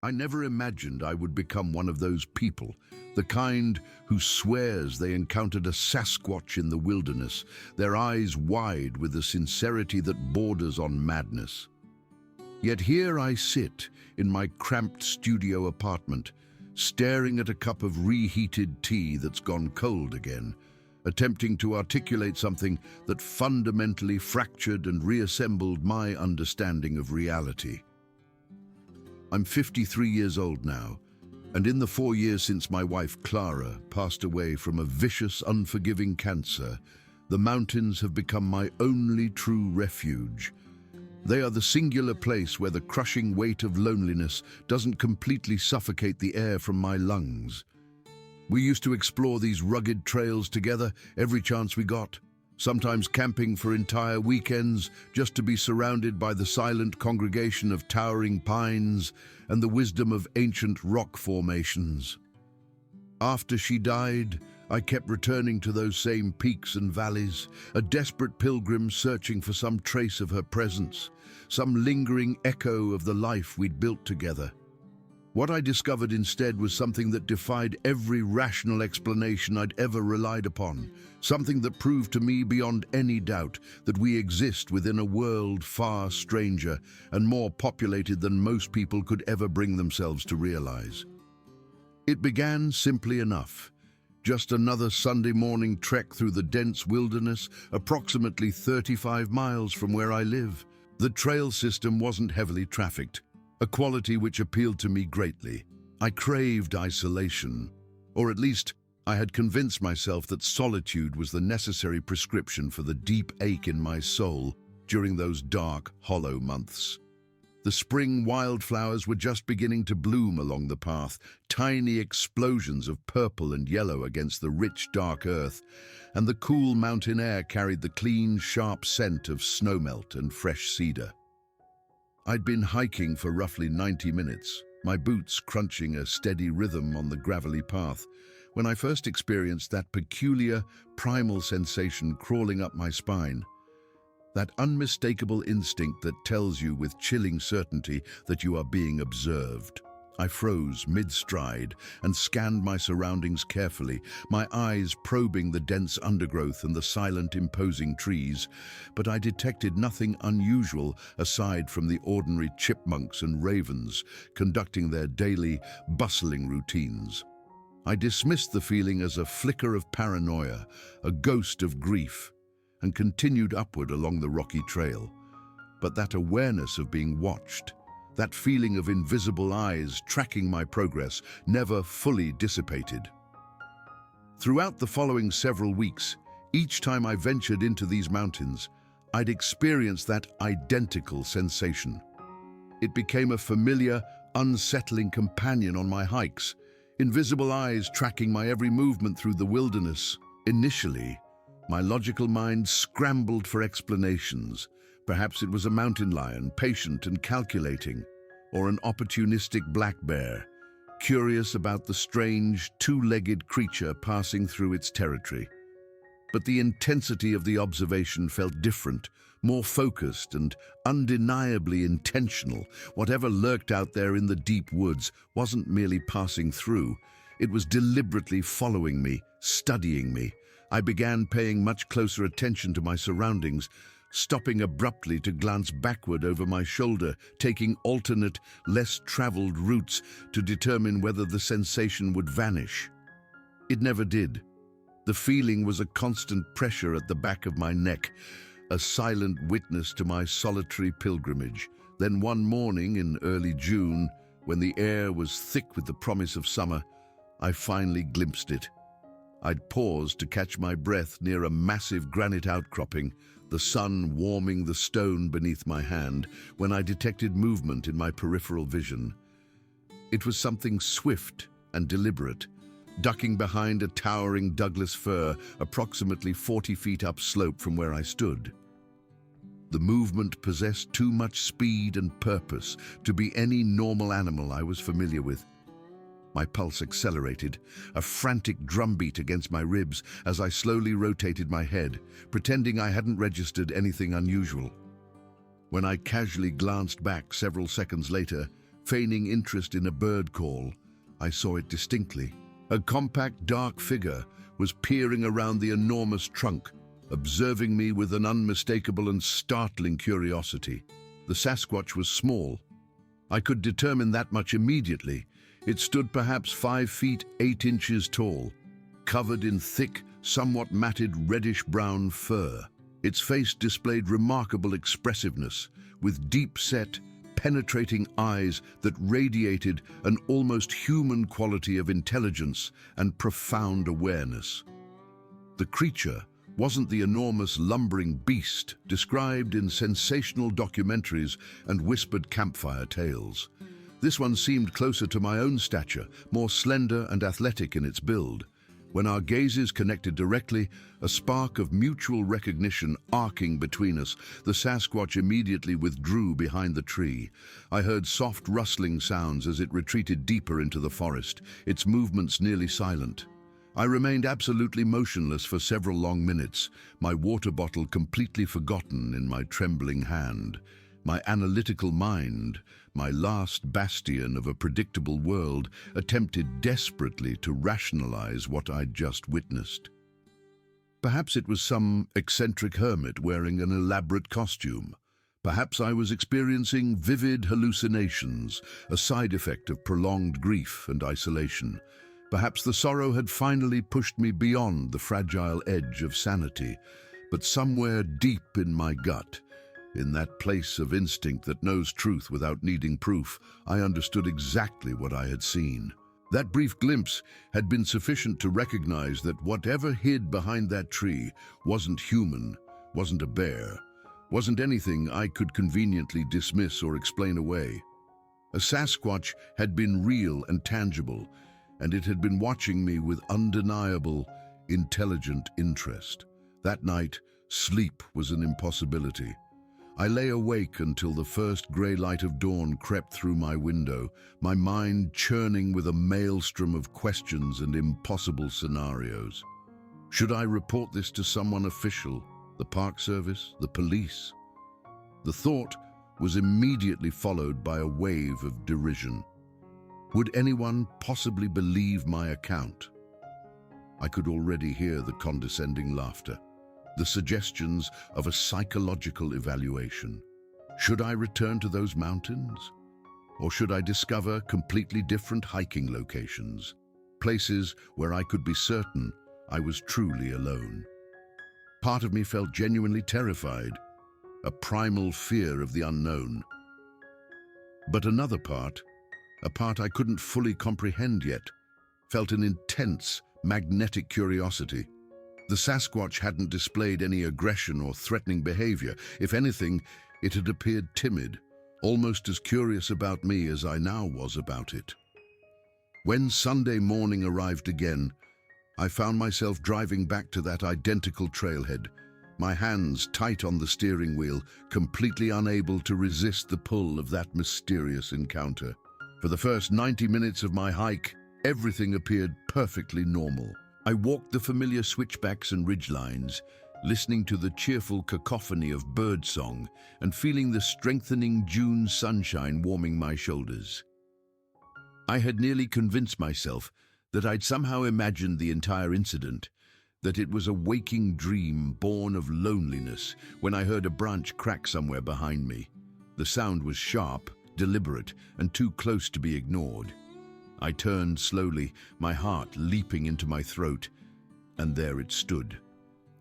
I never imagined I would become one of those people, the kind who swears they encountered a Sasquatch in the wilderness, their eyes wide with a sincerity that borders on madness. Yet here I sit in my cramped studio apartment, staring at a cup of reheated tea that's gone cold again, attempting to articulate something that fundamentally fractured and reassembled my understanding of reality. I'm 53 years old now, and in the 4 years since my wife Clara passed away from a vicious, unforgiving cancer, the mountains have become my only true refuge. They are the singular place where the crushing weight of loneliness doesn't completely suffocate the air from my lungs. We used to explore these rugged trails together every chance we got, sometimes camping for entire weekends just to be surrounded by the silent congregation of towering pines and the wisdom of ancient rock formations. After she died, I kept returning to those same peaks and valleys, a desperate pilgrim searching for some trace of her presence, some lingering echo of the life we'd built together. What I discovered instead was something that defied every rational explanation I'd ever relied upon, something that proved to me beyond any doubt that we exist within a world far stranger and more populated than most people could ever bring themselves to realize. It began simply enough. Just another Sunday morning trek through the dense wilderness, approximately 35 miles from where I live. The trail system wasn't heavily trafficked, a quality which appealed to me greatly. I craved isolation, or at least I had convinced myself that solitude was the necessary prescription for the deep ache in my soul during those dark, hollow months. The spring wildflowers were just beginning to bloom along the path, tiny explosions of purple and yellow against the rich, dark earth, and the cool mountain air carried the clean, sharp scent of snowmelt and fresh cedar. I'd been hiking for roughly 90 minutes, my boots crunching a steady rhythm on the gravelly path, when I first experienced that peculiar, primal sensation crawling up my spine. That unmistakable instinct that tells you with chilling certainty that you are being observed. I froze mid-stride and scanned my surroundings carefully, my eyes probing the dense undergrowth and the silent, imposing trees, but I detected nothing unusual aside from the ordinary chipmunks and ravens conducting their daily, bustling routines. I dismissed the feeling as a flicker of paranoia, a ghost of grief, and continued upward along the rocky trail. But that awareness of being watched, that feeling of invisible eyes tracking my progress, never fully dissipated. Throughout the following several weeks, each time I ventured into these mountains, I'd experience that identical sensation. It became a familiar, unsettling companion on my hikes, invisible eyes tracking my every movement through the wilderness. Initially, my logical mind scrambled for explanations. Perhaps it was a mountain lion, patient and calculating, or an opportunistic black bear, curious about the strange, two-legged creature passing through its territory. But the intensity of the observation felt different, more focused and undeniably intentional. Whatever lurked out there in the deep woods wasn't merely passing through. It was deliberately following me, studying me. I began paying much closer attention to my surroundings, stopping abruptly to glance backward over my shoulder, taking alternate, less traveled routes to determine whether the sensation would vanish. It never did. The feeling was a constant pressure at the back of my neck, a silent witness to my solitary pilgrimage. Then one morning in early June, when the air was thick with the promise of summer, I finally glimpsed it. I'd paused to catch my breath near a massive granite outcropping, the sun warming the stone beneath my hand, when I detected movement in my peripheral vision. It was something swift and deliberate, ducking behind a towering Douglas fir approximately 40 feet upslope from where I stood. The movement possessed too much speed and purpose to be any normal animal I was familiar with. My pulse accelerated, a frantic drumbeat against my ribs as I slowly rotated my head, pretending I hadn't registered anything unusual. When I casually glanced back several seconds later, Feigning interest in a bird call, I saw it distinctly. A compact, dark figure was peering around the enormous trunk, observing me with an unmistakable and startling curiosity. The Sasquatch was small. I could determine that much immediately. It stood perhaps 5 feet 8 inches tall, covered in thick, somewhat matted reddish-brown fur. Its face displayed remarkable expressiveness, with deep-set, penetrating eyes that radiated an almost human quality of intelligence and profound awareness. The creature wasn't the enormous lumbering beast described in sensational documentaries and whispered campfire tales. This one seemed closer to my own stature, more slender and athletic in its build. When our gazes connected directly, a spark of mutual recognition arcing between us, the Sasquatch immediately withdrew behind the tree. I heard soft rustling sounds as it retreated deeper into the forest, its movements nearly silent. I remained absolutely motionless for several long minutes, my water bottle completely forgotten in my trembling hand. My analytical mind, my last bastion of a predictable world, attempted desperately to rationalize what I'd just witnessed. Perhaps it was some eccentric hermit wearing an elaborate costume. Perhaps I was experiencing vivid hallucinations, a side effect of prolonged grief and isolation. Perhaps the sorrow had finally pushed me beyond the fragile edge of sanity. But somewhere deep in my gut, in that place of instinct that knows truth without needing proof, I understood exactly what I had seen. That brief glimpse had been sufficient to recognize that whatever hid behind that tree wasn't human, wasn't a bear, wasn't anything I could conveniently dismiss or explain away. A Sasquatch had been real and tangible, and it had been watching me with undeniable, intelligent interest. That night, sleep was an impossibility. I lay awake until the first grey light of dawn crept through my window, my mind churning with a maelstrom of questions and impossible scenarios. Should I report this to someone official, the Park Service, the police? The thought was immediately followed by a wave of derision. Would anyone possibly believe my account? I could already hear the condescending laughter, the suggestions of a psychological evaluation. Should I return to those mountains? Or should I discover completely different hiking locations, places where I could be certain I was truly alone? Part of me felt genuinely terrified, a primal fear of the unknown. But another part, a part I couldn't fully comprehend yet, felt an intense, magnetic curiosity. The Sasquatch hadn't displayed any aggression or threatening behavior. If anything, it had appeared timid, almost as curious about me as I now was about it. When Sunday morning arrived again, I found myself driving back to that identical trailhead, my hands tight on the steering wheel, completely unable to resist the pull of that mysterious encounter. For the first 90 minutes of my hike, everything appeared perfectly normal. I walked the familiar switchbacks and ridgelines, listening to the cheerful cacophony of birdsong and feeling the strengthening June sunshine warming my shoulders. I had nearly convinced myself that I'd somehow imagined the entire incident, that it was a waking dream born of loneliness, when I heard a branch crack somewhere behind me. The sound was sharp, deliberate, and too close to be ignored. I turned slowly, my heart leaping into my throat, and there it stood.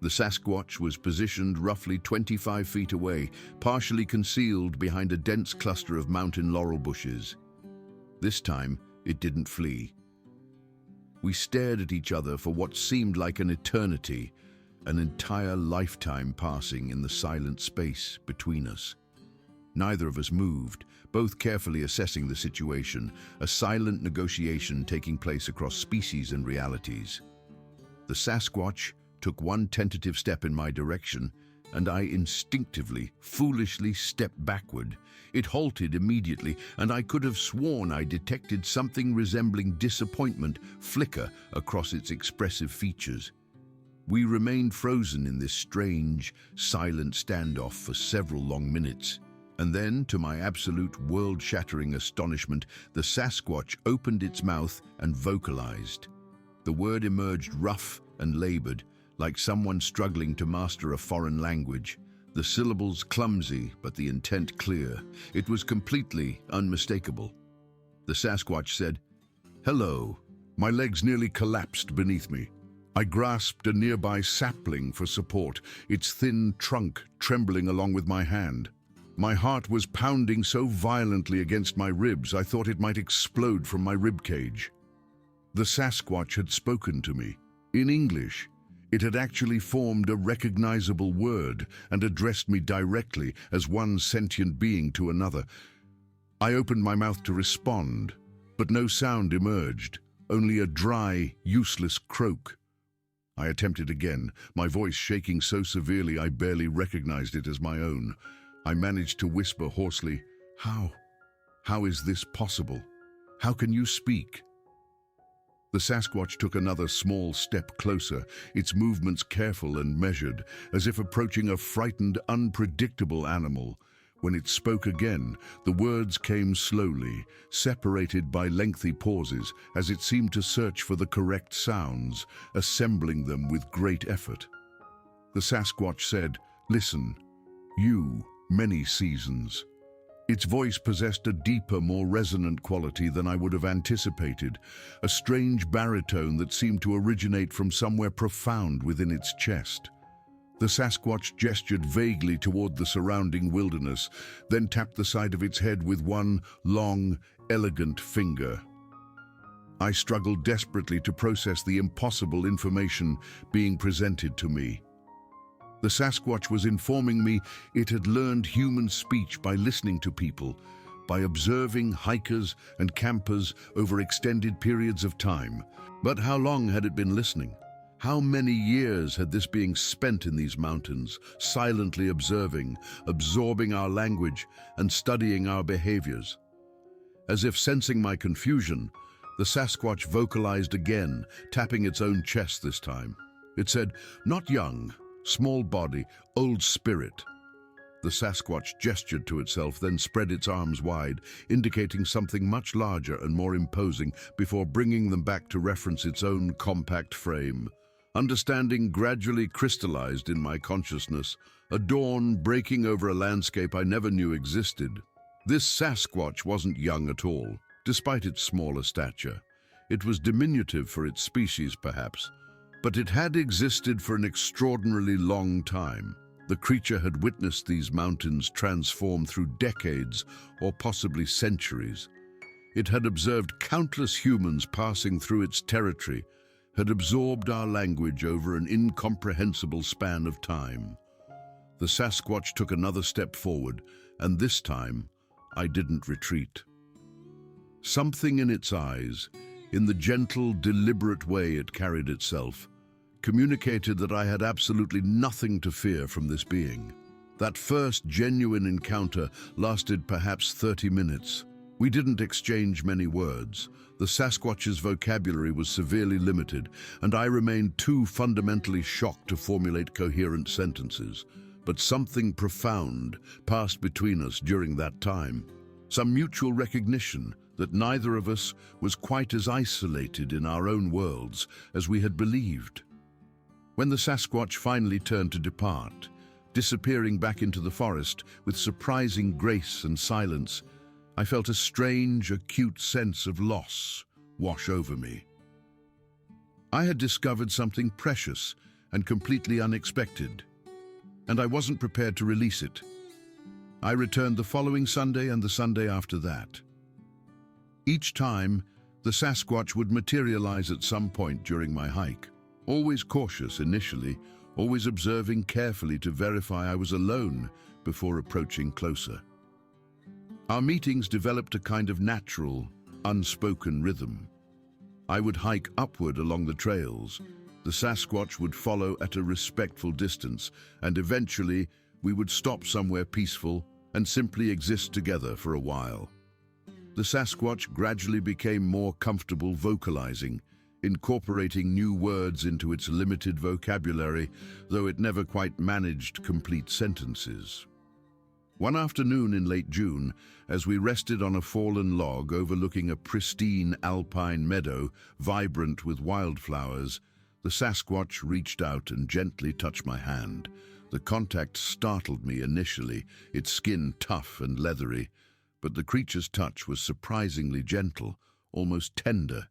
The Sasquatch was positioned roughly 25 feet away, partially concealed behind a dense cluster of mountain laurel bushes. This time, it didn't flee. We stared at each other for what seemed like an eternity, an entire lifetime passing in the silent space between us. Neither of us moved, both carefully assessing the situation, a silent negotiation taking place across species and realities. The Sasquatch took one tentative step in my direction, and I instinctively, foolishly stepped backward. It halted immediately, and I could have sworn I detected something resembling disappointment flicker across its expressive features. We remained frozen in this strange, silent standoff for several long minutes. And then, to my absolute world-shattering astonishment, the Sasquatch opened its mouth and vocalized. The word emerged rough and labored, like someone struggling to master a foreign language. The syllables clumsy, but the intent clear. It was completely unmistakable. The Sasquatch said, "Hello." My legs nearly collapsed beneath me. I grasped a nearby sapling for support, its thin trunk trembling along with my hand. My heart was pounding so violently against my ribs I thought it might explode from my ribcage. The Sasquatch had spoken to me. In English, it had actually formed a recognizable word and addressed me directly as one sentient being to another. I opened my mouth to respond, but no sound emerged, only a dry, useless croak. I attempted again, my voice shaking so severely I barely recognized it as my own. I managed to whisper hoarsely, "How? How is this possible? How can you speak?" The Sasquatch took another small step closer, its movements careful and measured, as if approaching a frightened, unpredictable animal. When it spoke again, the words came slowly, separated by lengthy pauses, as it seemed to search for the correct sounds, assembling them with great effort. The Sasquatch said, "Listen, you, many seasons." Its voice possessed a deeper, more resonant quality than I would have anticipated, a strange baritone that seemed to originate from somewhere profound within its chest. The Sasquatch gestured vaguely toward the surrounding wilderness, then tapped the side of its head with one long, elegant finger. I struggled desperately to process the impossible information being presented to me. The Sasquatch was informing me it had learned human speech by listening to people, by observing hikers and campers over extended periods of time. But how long had it been listening? How many years had this being spent in these mountains, silently observing, absorbing our language, and studying our behaviors? As if sensing my confusion, the Sasquatch vocalized again, tapping its own chest this time. It said, "Not young, small body, old spirit." The Sasquatch gestured to itself, then spread its arms wide, indicating something much larger and more imposing before bringing them back to reference its own compact frame. Understanding gradually crystallized in my consciousness, a dawn breaking over a landscape I never knew existed. This Sasquatch wasn't young at all, despite its smaller stature. It was diminutive for its species, perhaps, but it had existed for an extraordinarily long time. The creature had witnessed these mountains transform through decades or possibly centuries. It had observed countless humans passing through its territory, had absorbed our language over an incomprehensible span of time. The Sasquatch took another step forward, and this time, I didn't retreat. Something in its eyes, in the gentle, deliberate way it carried itself, communicated that I had absolutely nothing to fear from this being. That first genuine encounter lasted perhaps 30 minutes. We didn't exchange many words. The Sasquatch's vocabulary was severely limited, and I remained too fundamentally shocked to formulate coherent sentences. But something profound passed between us during that time. Some mutual recognition that neither of us was quite as isolated in our own worlds as we had believed. When the Sasquatch finally turned to depart, disappearing back into the forest with surprising grace and silence, I felt a strange, acute sense of loss wash over me. I had discovered something precious and completely unexpected, and I wasn't prepared to release it. I returned the following Sunday and the Sunday after that. Each time, the Sasquatch would materialize at some point during my hike. Always cautious initially, always observing carefully to verify I was alone before approaching closer. Our meetings developed a kind of natural, unspoken rhythm. I would hike upward along the trails. The Sasquatch would follow at a respectful distance, and eventually we would stop somewhere peaceful and simply exist together for a while. The Sasquatch gradually became more comfortable vocalizing, incorporating new words into its limited vocabulary, though it never quite managed complete sentences. One afternoon in late June, as we rested on a fallen log overlooking a pristine alpine meadow vibrant with wildflowers, the Sasquatch reached out and gently touched my hand. The contact startled me initially, its skin tough and leathery, but the creature's touch was surprisingly gentle, almost tender.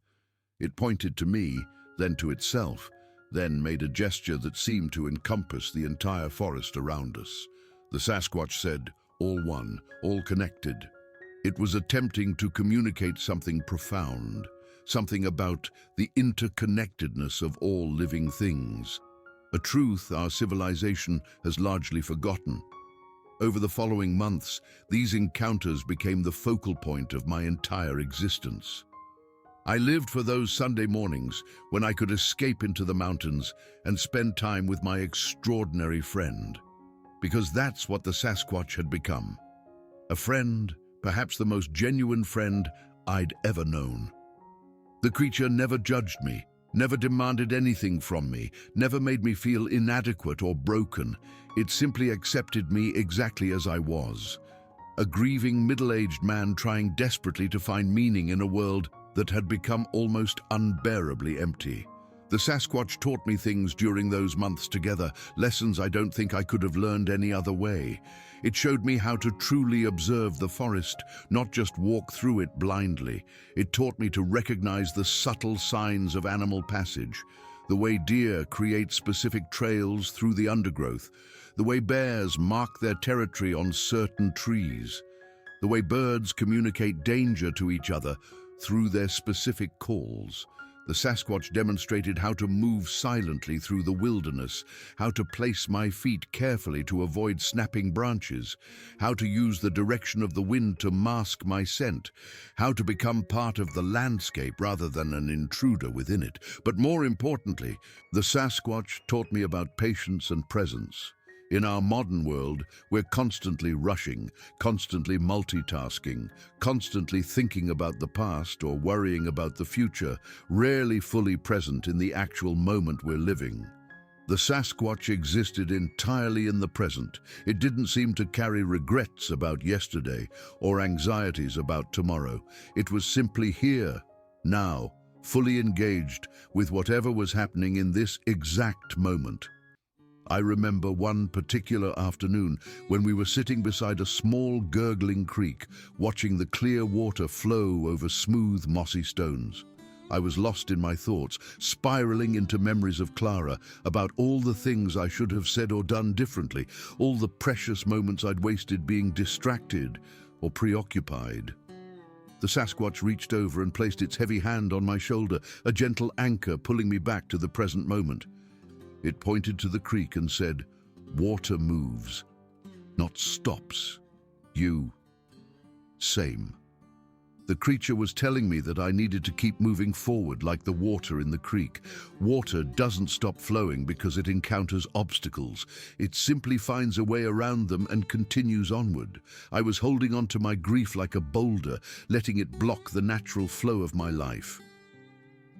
It pointed to me, then to itself, then made a gesture that seemed to encompass the entire forest around us. The Sasquatch said, "All one, all connected." It was attempting to communicate something profound, something about the interconnectedness of all living things, a truth our civilization has largely forgotten. Over the following months, these encounters became the focal point of my entire existence. I lived for those Sunday mornings when I could escape into the mountains and spend time with my extraordinary friend. Because that's what the Sasquatch had become. A friend, perhaps the most genuine friend I'd ever known. The creature never judged me, never demanded anything from me, never made me feel inadequate or broken. It simply accepted me exactly as I was. A grieving middle-aged man trying desperately to find meaning in a world that had become almost unbearably empty. The Sasquatch taught me things during those months together, lessons I don't think I could have learned any other way. It showed me how to truly observe the forest, not just walk through it blindly. It taught me to recognize the subtle signs of animal passage, the way deer create specific trails through the undergrowth, the way bears mark their territory on certain trees, the way birds communicate danger to each other through their specific calls. The Sasquatch demonstrated how to move silently through the wilderness, how to place my feet carefully to avoid snapping branches, how to use the direction of the wind to mask my scent, how to become part of the landscape rather than an intruder within it. But more importantly, the Sasquatch taught me about patience and presence. In our modern world, we're constantly rushing, constantly multitasking, constantly thinking about the past or worrying about the future, rarely fully present in the actual moment we're living. The Sasquatch existed entirely in the present. It didn't seem to carry regrets about yesterday or anxieties about tomorrow. It was simply here, now, fully engaged with whatever was happening in this exact moment. I remember one particular afternoon when we were sitting beside a small gurgling creek, watching the clear water flow over smooth, mossy stones. I was lost in my thoughts, spiraling into memories of Clara, about all the things I should have said or done differently, all the precious moments I'd wasted being distracted or preoccupied. The Sasquatch reached over and placed its heavy hand on my shoulder, a gentle anchor pulling me back to the present moment. It pointed to the creek and said, "Water moves, not stops. You, same." The creature was telling me that I needed to keep moving forward like the water in the creek. Water doesn't stop flowing because it encounters obstacles. It simply finds a way around them and continues onward. I was holding on to my grief like a boulder, letting it block the natural flow of my life.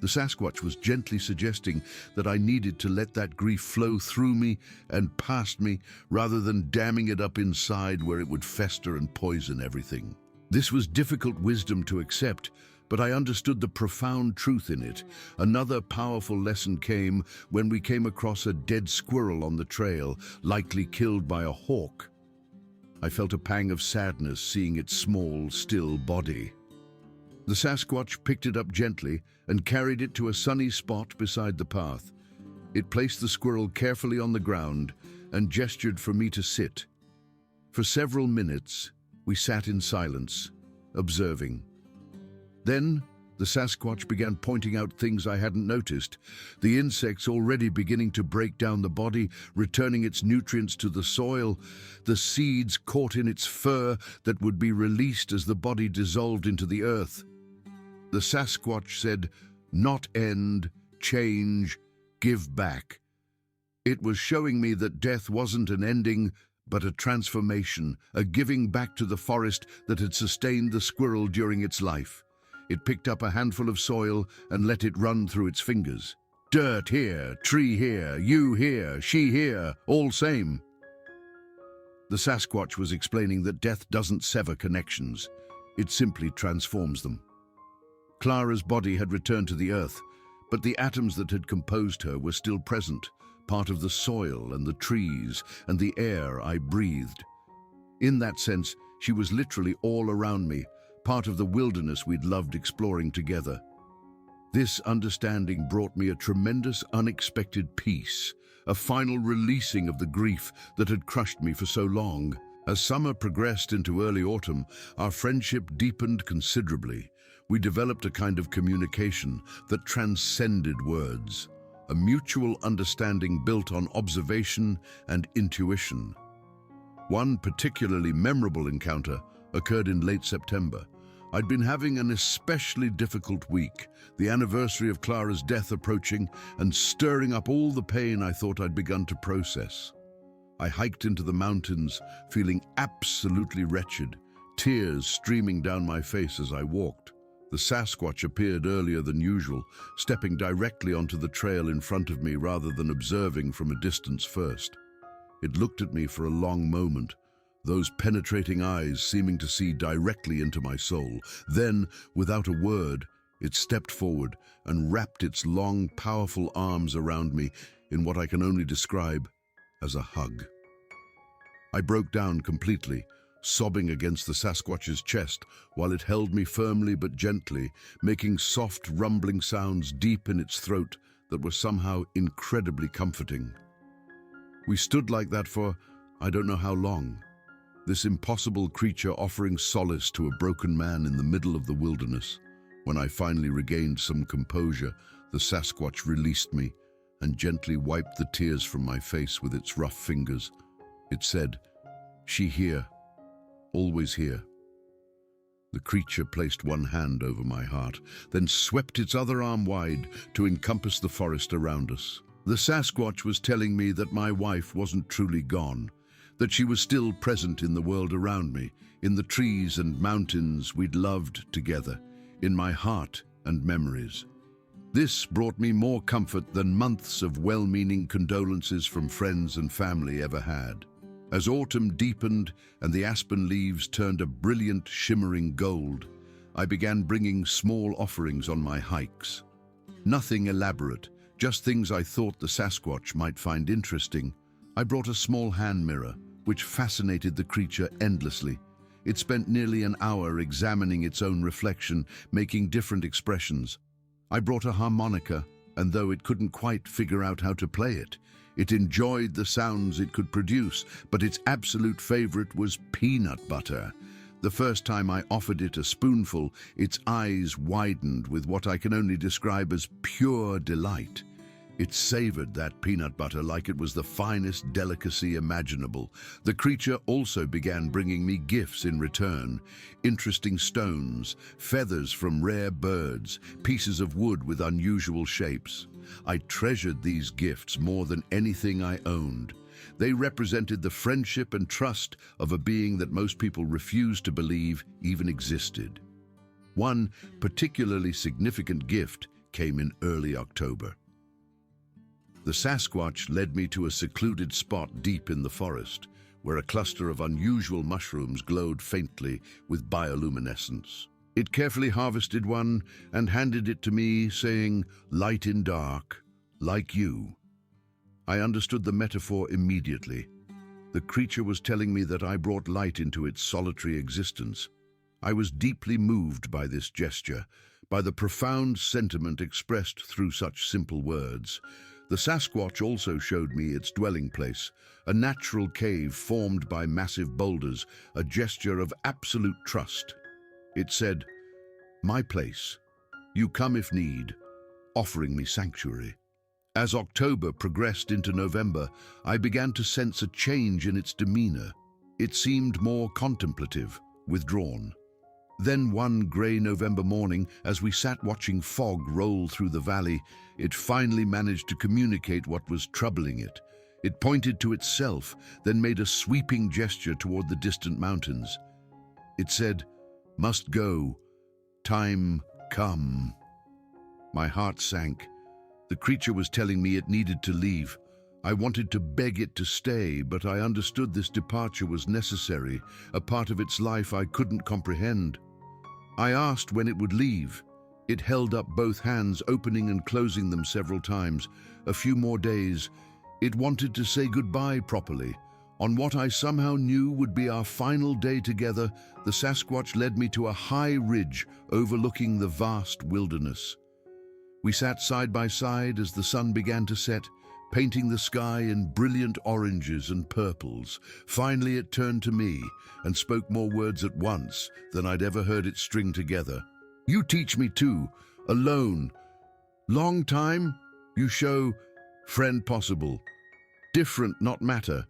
The Sasquatch was gently suggesting that I needed to let that grief flow through me and past me rather than damming it up inside where it would fester and poison everything. This was difficult wisdom to accept, but I understood the profound truth in it. Another powerful lesson came when we came across a dead squirrel on the trail, likely killed by a hawk. I felt a pang of sadness seeing its small, still body. The Sasquatch picked it up gently and carried it to a sunny spot beside the path. It placed the squirrel carefully on the ground and gestured for me to sit. For several minutes, we sat in silence, observing. Then, the Sasquatch began pointing out things I hadn't noticed. The insects already beginning to break down the body, returning its nutrients to the soil, the seeds caught in its fur that would be released as the body dissolved into the earth. The Sasquatch said, "Not end, change, give back." It was showing me that death wasn't an ending, but a transformation, a giving back to the forest that had sustained the squirrel during its life. It picked up a handful of soil and let it run through its fingers. Dirt here, tree here, you here, she here, all same. The Sasquatch was explaining that death doesn't sever connections, it simply transforms them. Clara's body had returned to the earth, but the atoms that had composed her were still present, part of the soil and the trees and the air I breathed. In that sense, she was literally all around me, part of the wilderness we'd loved exploring together. This understanding brought me a tremendous, unexpected peace, a final releasing of the grief that had crushed me for so long. As summer progressed into early autumn, our friendship deepened considerably. We developed a kind of communication that transcended words, a mutual understanding built on observation and intuition. One particularly memorable encounter occurred in late September. I'd been having an especially difficult week, the anniversary of Clara's death approaching and stirring up all the pain I thought I'd begun to process. I hiked into the mountains, feeling absolutely wretched, tears streaming down my face as I walked. The Sasquatch appeared earlier than usual, stepping directly onto the trail in front of me rather than observing from a distance first. It looked at me for a long moment, those penetrating eyes seeming to see directly into my soul. Then, without a word, it stepped forward and wrapped its long, powerful arms around me in what I can only describe as a hug. I broke down completely, sobbing against the Sasquatch's chest while it held me firmly but gently, making soft, rumbling sounds deep in its throat that were somehow incredibly comforting. We stood like that for I don't know how long, this impossible creature offering solace to a broken man in the middle of the wilderness. When I finally regained some composure, the Sasquatch released me and gently wiped the tears from my face with its rough fingers. It said, "She here, always here." The creature placed one hand over my heart, then swept its other arm wide to encompass the forest around us. The Sasquatch was telling me that my wife wasn't truly gone, that she was still present in the world around me, in the trees and mountains we'd loved together, in my heart and memories. This brought me more comfort than months of well-meaning condolences from friends and family ever had. As autumn deepened and the aspen leaves turned a brilliant, shimmering gold, I began bringing small offerings on my hikes. Nothing elaborate, just things I thought the Sasquatch might find interesting. I brought a small hand mirror, which fascinated the creature endlessly. It spent nearly an hour examining its own reflection, making different expressions. I brought a harmonica, and though it couldn't quite figure out how to play it, it enjoyed the sounds it could produce, but its absolute favorite was peanut butter. The first time I offered it a spoonful, its eyes widened with what I can only describe as pure delight. It savored that peanut butter like it was the finest delicacy imaginable. The creature also began bringing me gifts in return: interesting stones, feathers from rare birds, pieces of wood with unusual shapes. I treasured these gifts more than anything I owned. They represented the friendship and trust of a being that most people refused to believe even existed. One particularly significant gift came in early October. The Sasquatch led me to a secluded spot deep in the forest, where a cluster of unusual mushrooms glowed faintly with bioluminescence. It carefully harvested one and handed it to me, saying, "Light in dark, like you." I understood the metaphor immediately. The creature was telling me that I brought light into its solitary existence. I was deeply moved by this gesture, by the profound sentiment expressed through such simple words. The Sasquatch also showed me its dwelling place, a natural cave formed by massive boulders, a gesture of absolute trust. It said, "My place. You come if need," offering me sanctuary. As October progressed into November, I began to sense a change in its demeanor. It seemed more contemplative, withdrawn. Then one grey November morning, as we sat watching fog roll through the valley, it finally managed to communicate what was troubling it. It pointed to itself, then made a sweeping gesture toward the distant mountains. It said, "Must go. Time come." My heart sank. The creature was telling me it needed to leave. I wanted to beg it to stay, but I understood this departure was necessary, a part of its life I couldn't comprehend. I asked when it would leave. It held up both hands, opening and closing them several times. A few more days. It wanted to say goodbye properly. On what I somehow knew would be our final day together, the Sasquatch led me to a high ridge overlooking the vast wilderness. We sat side by side as the sun began to set, painting the sky in brilliant oranges and purples. Finally it turned to me and spoke more words at once than I'd ever heard it string together. "You teach me too, alone. Long time, you show, friend possible. Different, not matter."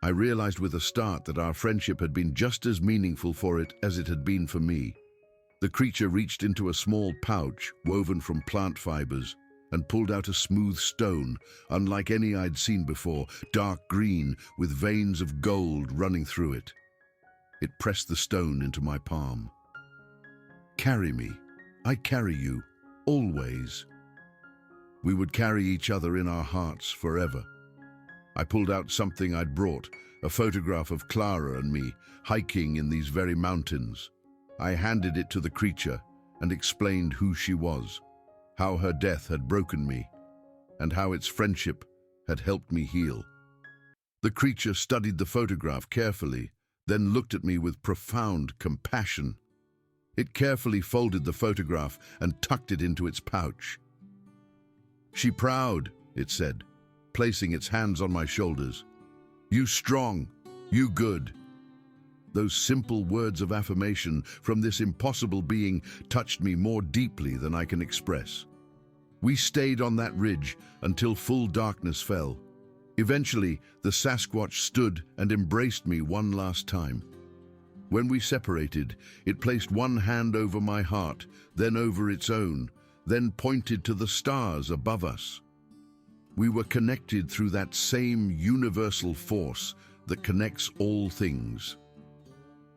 I realized with a start that our friendship had been just as meaningful for it as it had been for me. The creature reached into a small pouch woven from plant fibers and pulled out a smooth stone, unlike any I'd seen before, dark green with veins of gold running through it. It pressed the stone into my palm. "Carry me. I carry you, always." We would carry each other in our hearts forever. I pulled out something I'd brought, a photograph of Clara and me, hiking in these very mountains. I handed it to the creature and explained who she was, how her death had broken me, and how its friendship had helped me heal. The creature studied the photograph carefully, then looked at me with profound compassion. It carefully folded the photograph and tucked it into its pouch. "She proud," it said, placing its hands on my shoulders. "You strong, you good." Those simple words of affirmation from this impossible being touched me more deeply than I can express. We stayed on that ridge until full darkness fell. Eventually, the Sasquatch stood and embraced me one last time. When we separated, it placed one hand over my heart, then over its own, then pointed to the stars above us. We were connected through that same universal force that connects all things.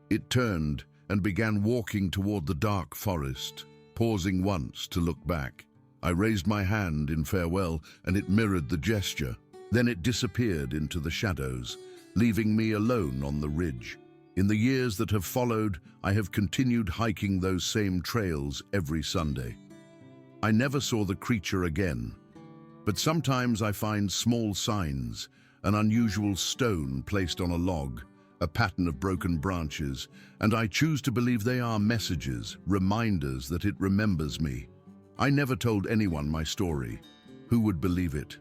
It turned and began walking toward the dark forest, pausing once to look back. I raised my hand in farewell, and it mirrored the gesture. Then it disappeared into the shadows, leaving me alone on the ridge. In the years that have followed, I have continued hiking those same trails every Sunday. I never saw the creature again, but sometimes I find small signs, an unusual stone placed on a log, a pattern of broken branches, and I choose to believe they are messages, reminders that it remembers me. I never told anyone my story. Who would believe it?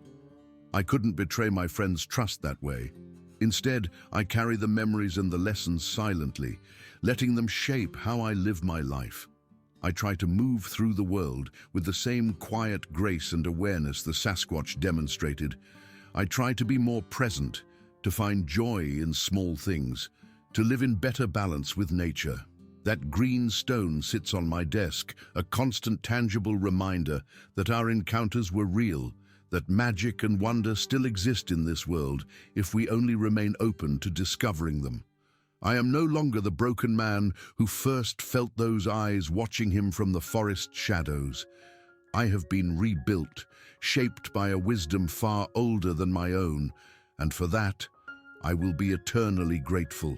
I couldn't betray my friend's trust that way. Instead, I carry the memories and the lessons silently, letting them shape how I live my life. I try to move through the world with the same quiet grace and awareness the Sasquatch demonstrated. I try to be more present, to find joy in small things, to live in better balance with nature. That green stone sits on my desk, a constant tangible reminder that our encounters were real, that magic and wonder still exist in this world if we only remain open to discovering them. I am no longer the broken man who first felt those eyes watching him from the forest shadows. I have been rebuilt, shaped by a wisdom far older than my own, and for that, I will be eternally grateful.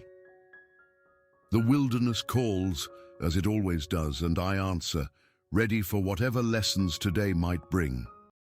The wilderness calls, as it always does, and I answer, ready for whatever lessons today might bring.